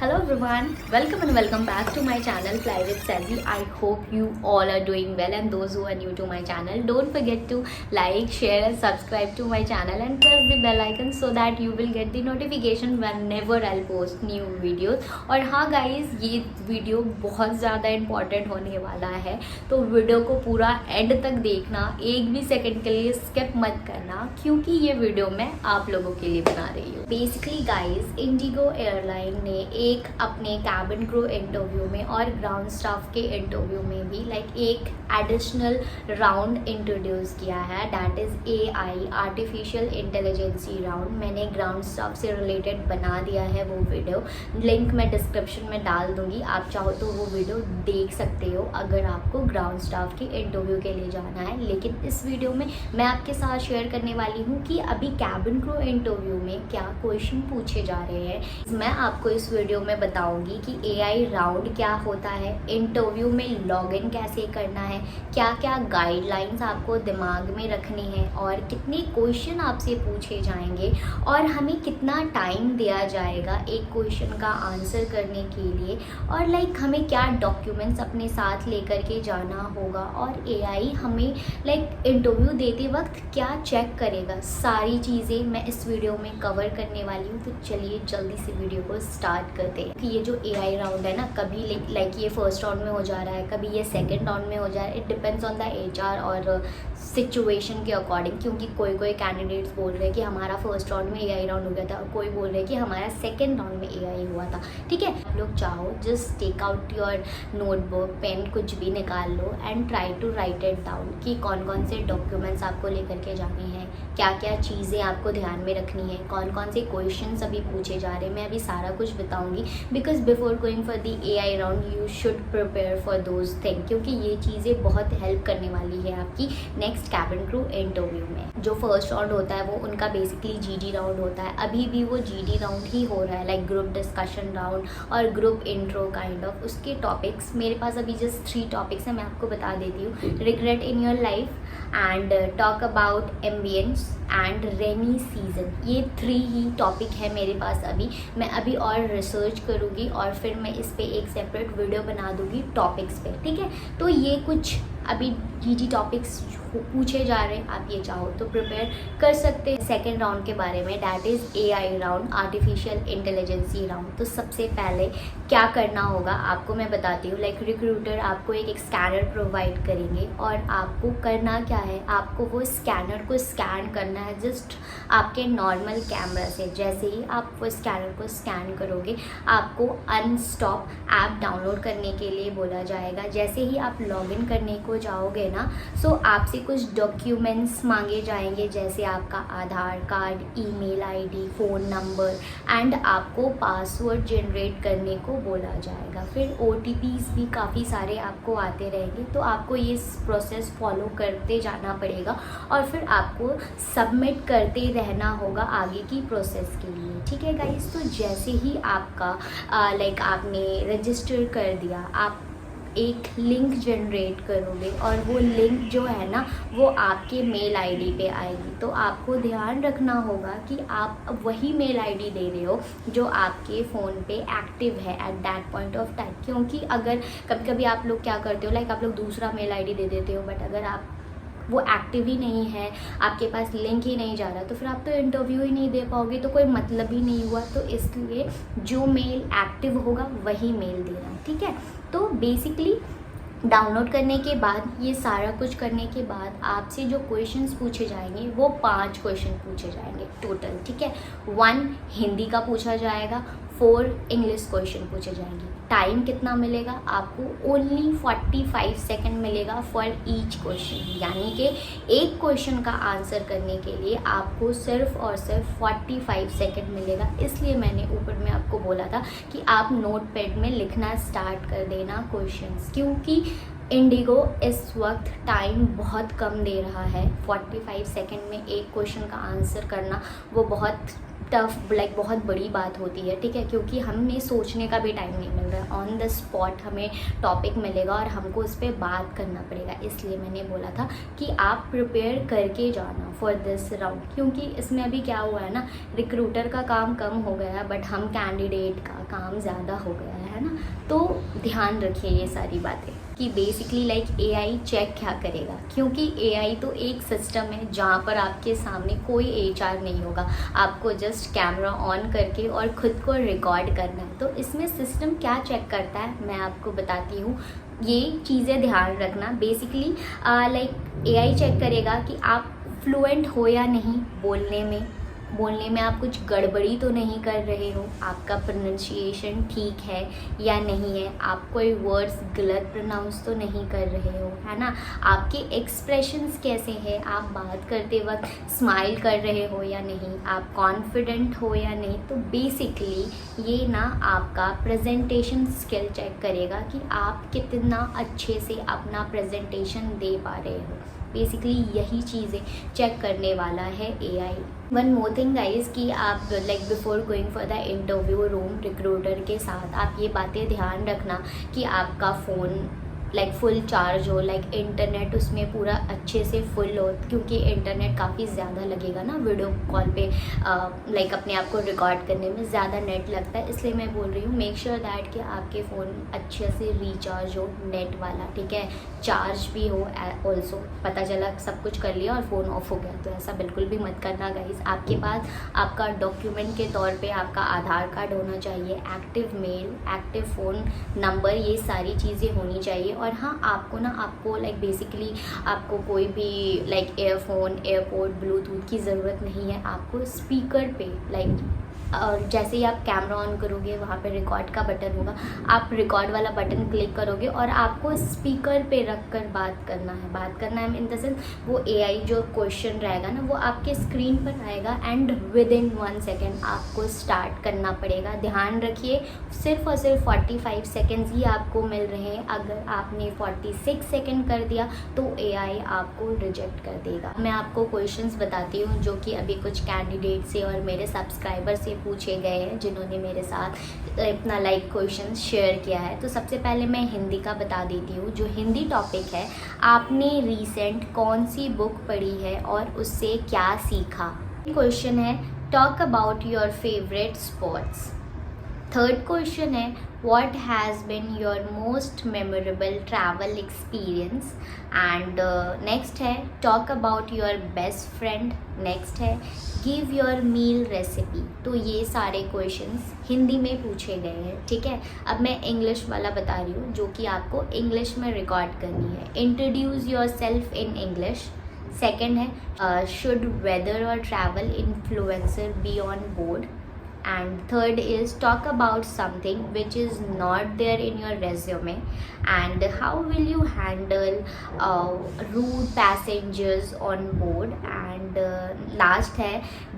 Hello everyone, welcome back to my channel Fly with Sally. I hope you all are doing well, and those who are new to my channel, don't forget to like, share and subscribe to my channel and press the bell icon so that you will get the notification whenever I'll post new videos. और हाँ guys, ये video बहुत ज़्यादा important होने वाला है, तो video को पूरा एंड तक देखना, एक भी सेकंड के लिए स्किप मत करना, क्योंकि ये वीडियो मैं आप लोगों के लिए बना रही हूँ। बेसिकली गाइज, इंडिगो एयरलाइन ने एक अपने कैबिन क्रू इंटरव्यू में और ग्राउंड स्टाफ के इंटरव्यू में भी एक एडिशनल राउंड इंट्रोड्यूस किया है, that is AI artificial intelligence round. मैंने ग्राउंड स्टाफ से रिलेटेड बना दिया है वो वीडियो, लिंक मैं डिस्क्रिप्शन में डाल दूंगी, आप चाहो तो वो वीडियो देख सकते हो अगर आपको ग्राउंड स्टाफ के इंटरव्यू के लिए जाना है। लेकिन इस वीडियो में मैं आपके साथ शेयर करने वाली हूँ कि अभी कैबिन क्रू इंटरव्यू में क्या क्वेश्चन पूछे जा रहे हैं। मैं आपको इस वीडियो में बताऊंगी कि AI राउंड क्या होता है, इंटरव्यू में लॉगिन कैसे करना है, क्या क्या गाइडलाइंस आपको दिमाग में रखनी है और कितने क्वेश्चन आपसे पूछे जाएंगे और हमें कितना टाइम दिया जाएगा एक क्वेश्चन का आंसर करने के लिए, और हमें क्या डॉक्यूमेंट्स अपने साथ लेकर के जाना होगा और AI हमें इंटरव्यू देते वक्त क्या चेक करेगा। सारी चीज़ें मैं इस वीडियो में कवर करने वाली हूँ। तो चलिए जल्दी से वीडियो को स्टार्ट करते हैं कि ये जो AI राउंड है ना, कभी ये फर्स्ट राउंड में हो जा रहा है, कभी ये सेकंड राउंड में हो जा रहा है। It depends on the HR और सिचुएशन के अकॉर्डिंग, क्योंकि कोई कैंडिडेट्स बोल रहे हैं कि हमारा फर्स्ट राउंड में AI राउंड हो गया था और कोई बोल रहे हैं कि हमारा सेकेंड राउंड में AI हुआ था। ठीक है, आप लोग चाहो just take out your notebook, pen, कुछ भी निकाल लो and try to write it down कि कौन कौन से डॉक्यूमेंट्स आपको लेकर के जाने हैं, क्या क्या चीज़ें आपको ध्यान में रखनी है, कौन कौन से क्वेश्चंस अभी पूछे जा रहे हैं। मैं अभी सारा कुछ बताऊंगी, because before going for the AI round you should prepare for those thing, क्योंकि ये चीज़ें बहुत हेल्प करने वाली है आपकी नेक्स्ट कैबिन क्रू इंटरव्यू में। जो फर्स्ट राउंड होता है वो उनका बेसिकली GD राउंड होता है, अभी भी वो GD राउंड ही हो रहा है, ग्रुप डिस्कशन राउंड और ग्रुप इंट्रो काइंड ऑफ। उसके टॉपिक्स मेरे पास अभी जस्ट 3 टॉपिक्स हैं, मैं आपको बता देती हूँ। Regret in your life and talk about ambience and rainy season, ये 3 ही टॉपिक है मेरे पास अभी। मैं अभी और रिसर्च करूँगी और फिर मैं इस पर एक सेपरेट वीडियो बना दूँगी टॉपिक्स पे। ठीक है, तो ये कुछ अभी GD टॉपिक्स पूछे जा रहे हैं, आप ये चाहो तो प्रिपेयर कर सकते हैं। सेकेंड राउंड के बारे में, that is AI round artificial intelligence round. तो सबसे पहले क्या करना होगा आपको मैं बताती हूँ। रिक्रूटर आपको एक स्कैनर प्रोवाइड करेंगे और आपको करना क्या है, आपको वो स्कैनर को स्कैन करना है जस्ट आपके नॉर्मल कैमरा से। जैसे ही आप वो स्कैनर को स्कैन करोगे, आपको अनस्टॉप ऐप डाउनलोड करने के लिए बोला जाएगा। जैसे ही आप लॉगिन करने को जाओगे ना, सो आपसे कुछ डॉक्यूमेंट्स मांगे जाएंगे, जैसे आपका Aadhaar card, email ID, phone number and आपको पासवर्ड जनरेट करने को बोला जाएगा। फिर OTPs भी काफ़ी सारे आपको आते रहेंगे, तो आपको ये प्रोसेस फॉलो करते जाना पड़ेगा और फिर आपको सबमिट करते रहना होगा आगे की प्रोसेस के लिए। ठीक है गाइस, तो जैसे ही आपका आपने रजिस्टर कर दिया, आप एक लिंक जनरेट करोगे और वो लिंक जो है ना वो आपके मेल ID पे आएगी। तो आपको ध्यान रखना होगा कि आप वही मेल ID दे रहे हो जो आपके फ़ोन पे एक्टिव है at that point of time. क्योंकि अगर कभी कभी आप लोग क्या करते हो, आप लोग दूसरा मेल ID दे देते हो, बट अगर आप वो एक्टिव ही नहीं है, आपके पास लिंक ही नहीं जा रहा, तो फिर आप तो इंटरव्यू ही नहीं दे पाओगे, तो कोई मतलब ही नहीं हुआ। तो इसलिए जो मेल एक्टिव होगा वही मेल देना। ठीक है, तो बेसिकली डाउनलोड करने के बाद, ये सारा कुछ करने के बाद आपसे जो क्वेश्चंस पूछे जाएंगे वो 5 क्वेश्चन पूछे जाएंगे टोटल। ठीक है, 1 हिंदी का पूछा जाएगा, 4 इंग्लिश क्वेश्चन पूछे जाएंगे। टाइम कितना मिलेगा आपको? ओनली 45 सेकेंड मिलेगा फॉर ईच क्वेश्चन, यानी कि एक क्वेश्चन का आंसर करने के लिए आपको सिर्फ और सिर्फ 45 सेकेंड मिलेगा। इसलिए मैंने ऊपर में आपको बोला था कि आप नोटपैड में लिखना स्टार्ट कर देना क्वेश्चंस, क्योंकि इंडिगो इस वक्त टाइम बहुत कम दे रहा है। 45 सेकेंड में एक क्वेश्चन का आंसर करना वो बहुत टफ लाइक बहुत बड़ी बात होती है, ठीक है, क्योंकि हमें सोचने का भी टाइम नहीं मिल रहा है। ऑन द स्पॉट हमें टॉपिक मिलेगा और हमको उस पर बात करना पड़ेगा। इसलिए मैंने बोला था कि आप प्रिपेयर करके जाना फॉर दिस राउंड, क्योंकि इसमें अभी क्या हुआ है ना, रिक्रूटर का काम कम हो गया है बट हम कैंडिडेट का काम ज़्यादा हो गया है ना। तो ध्यान रखिए ये सारी बातें कि बेसिकली लाइक एआई चेक क्या करेगा, क्योंकि एआई तो एक सिस्टम है जहाँ पर आपके सामने कोई एचआर नहीं होगा। आपको जस्ट कैमरा ऑन करके और ख़ुद को रिकॉर्ड करना है। तो इसमें सिस्टम क्या चेक करता है मैं आपको बताती हूँ, ये चीज़ें ध्यान रखना। बेसिकली लाइक एआई चेक करेगा कि आप फ्लुएंट हो या नहीं बोलने में आप कुछ गड़बड़ी तो नहीं कर रहे हो, आपका प्रोनाउंसिएशन ठीक है या नहीं है, आप कोई वर्ड्स गलत प्रोनाउंस तो नहीं कर रहे हो, है ना, आपके एक्सप्रेशंस कैसे हैं, आप बात करते वक्त स्माइल कर रहे हो या नहीं, आप कॉन्फिडेंट हो या नहीं। तो बेसिकली ये ना आपका प्रेजेंटेशन स्किल चेक करेगा कि आप कितना अच्छे से अपना प्रेजेंटेशन दे पा रहे हो। बेसिकली यही चीज़ें चेक करने वाला है AI. One more thing guys कि आप like before going for the interview room recruiter के साथ आप ये बातें ध्यान रखना कि आपका फ़ोन लाइक फुल चार्ज हो, लाइक इंटरनेट उसमें पूरा अच्छे से फुल हो, क्योंकि इंटरनेट काफ़ी ज़्यादा लगेगा ना वीडियो कॉल पे लाइक अपने आप को रिकॉर्ड करने में ज़्यादा नेट लगता है। इसलिए मैं बोल रही हूँ मेक श्योर दैट कि आपके फ़ोन अच्छे से रिचार्ज हो नेट वाला, ठीक है, चार्ज भी हो ऑल्सो। पता चला सब कुछ कर लिया और फ़ोन ऑफ हो गया, तो ऐसा बिल्कुल भी मत करना गाइस। आपके पास आपका डॉक्यूमेंट के तौर पे आपका आधार कार्ड होना चाहिए, active mail, active phone number, ये सारी चीज़ें होनी चाहिए। और हाँ, आपको लाइक बेसिकली आपको कोई भी लाइक एयरफोन, एयरपोर्ट, ब्लूटूथ की ज़रूरत नहीं है। आपको स्पीकर पे लाइक और जैसे ही आप कैमरा ऑन करोगे वहाँ पे रिकॉर्ड का बटन होगा, आप रिकॉर्ड वाला बटन क्लिक करोगे और आपको स्पीकर पे रख कर बात करना है इन द सेंस वो एआई जो क्वेश्चन रहेगा ना वो आपके स्क्रीन पर आएगा एंड विद इन 1 सेकेंड आपको स्टार्ट करना पड़ेगा। ध्यान रखिए सिर्फ और सिर्फ 45 सेकेंड्स ही आपको मिल रहे हैं। अगर आपने 46 सेकेंड कर दिया तो एआई आपको रिजेक्ट कर देगा। मैं आपको क्वेश्चंस बताती हूँ जो कि अभी कुछ कैंडिडेट से और मेरे सब्सक्राइबर से पूछे गए हैं जिन्होंने मेरे साथ अपना लाइक क्वेश्चन शेयर किया है। तो सबसे पहले मैं हिंदी का बता देती हूँ। जो हिंदी टॉपिक है, आपने रीसेंट कौन सी बुक पढ़ी है और उससे क्या सीखा। क्वेश्चन है talk about your favourite sports. Third question है what has been your most memorable travel experience and next है talk about your best friend। next है give your meal recipe। तो ये सारे क्वेश्चंस हिंदी में पूछे गए हैं, ठीक है। अब मैं इंग्लिश वाला बता रही हूँ जो कि आपको इंग्लिश में रिकॉर्ड करनी है। Introduce your self in English. Second है शुड वेदर और travel influencer be on board. And third is talk about something which is not there in your resume and how will you handle rude passengers on board and last है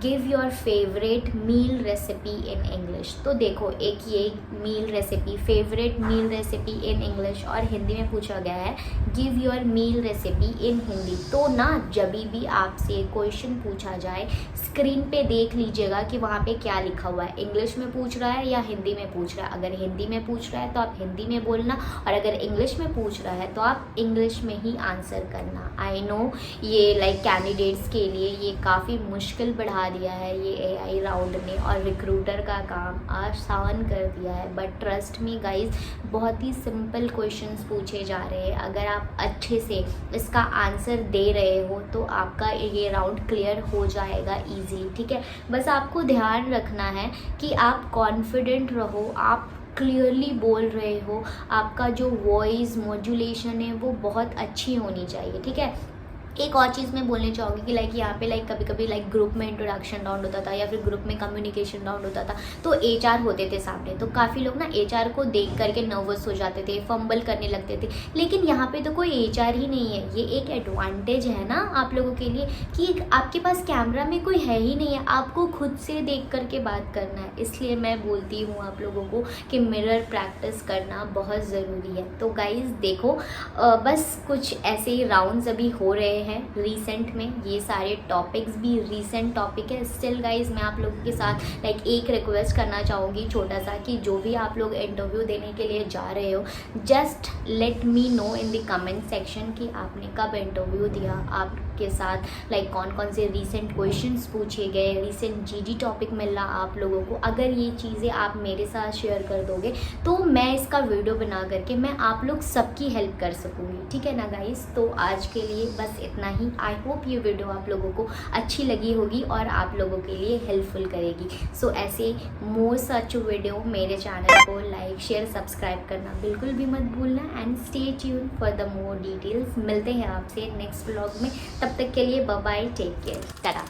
give your favorite meal recipe in English। तो देखो एक ये meal recipe, favourite meal recipe in English और हिंदी में पूछा गया है give your meal recipe in Hindi. तो ना जब भी आपसे क्वेश्चन पूछा जाए स्क्रीन पे देख लीजिएगा कि वहाँ पे क्या लिखा हुआ है, इंग्लिश में पूछ रहा है या हिंदी में पूछ रहा है। अगर हिंदी में पूछ रहा है तो आप हिंदी में बोलना और अगर इंग्लिश में पूछ रहा है तो आप इंग्लिश में ही आंसर करना। आई नो ये लाइक कैंडिडेट्स के लिए ये काफ़ी मुश्किल बढ़ा दिया है ये एआई राउंड ने और रिक्रूटर का काम आसान कर दिया है, बट ट्रस्ट मी गाइज बहुत ही सिंपल क्वेश्चंस पूछे जा रहे हैं। अगर आप अच्छे से इसका आंसर दे रहे हो तो आपका ये राउंड क्लियर हो जाएगा ईजी, ठीक है। बस आपको ध्यान रखना है कि आप कॉन्फिडेंट रहो, आप क्लियरली बोल रहे हो, आपका जो वॉइस मॉड्यूलेशन है वो बहुत अच्छी होनी चाहिए, ठीक है। एक और चीज़ मैं बोलना चाहूँगी कि लाइक यहाँ पे लाइक कभी कभी लाइक ग्रुप में इंट्रोडक्शन राउंड होता था या फिर ग्रुप में कम्युनिकेशन राउंड होता था तो एचआर होते थे सामने, तो काफ़ी लोग ना एचआर को देख करके नर्वस हो जाते थे, फंबल करने लगते थे। लेकिन यहाँ पे तो कोई एचआर ही नहीं है। ये एक एडवांटेज है ना आप लोगों के लिए कि आपके पास कैमरा में कोई है ही नहीं है, आपको खुद से देख करके बात करना है। इसलिए मैं बोलती हूँ आप लोगों को कि मिरर प्रैक्टिस करना बहुत ज़रूरी है। तो गाइज़ देखो बस कुछ ऐसे ही राउंड्स अभी हो रहे हैं हैं रिसेंट में, ये सारे टॉपिक्स भी रीसेंट टॉपिक है। स्टिल गाइज मैं आप लोगों के साथ लाइक एक रिक्वेस्ट करना चाहूँगी छोटा सा, कि जो भी आप लोग इंटरव्यू देने के लिए जा रहे हो, just let me know in the comment section कि आपने कब इंटरव्यू दिया, आपके साथ लाइक कौन कौन से रीसेंट क्वेश्चंस पूछे गए, रीसेंट जीडी टॉपिक मिला आप लोगों को। अगर ये चीज़ें आप मेरे साथ शेयर कर दोगे तो मैं इसका वीडियो बना करके मैं आप लोग सबकी हेल्प कर सकूँगी, ठीक है ना गाइस। तो आज के लिए बस इतना ही। आई होप ये वीडियो आप लोगों को अच्छी लगी होगी और आप लोगों के लिए हेल्पफुल करेगी। सो ऐसे मोर सच वीडियो मेरे चैनल को लाइक शेयर सब्सक्राइब करना बिल्कुल भी मत भूलना and stay tune for the more details. मिलते हैं आपसे नेक्स्ट व्लॉग में, तब तक के लिए bye bye, take care, Tata.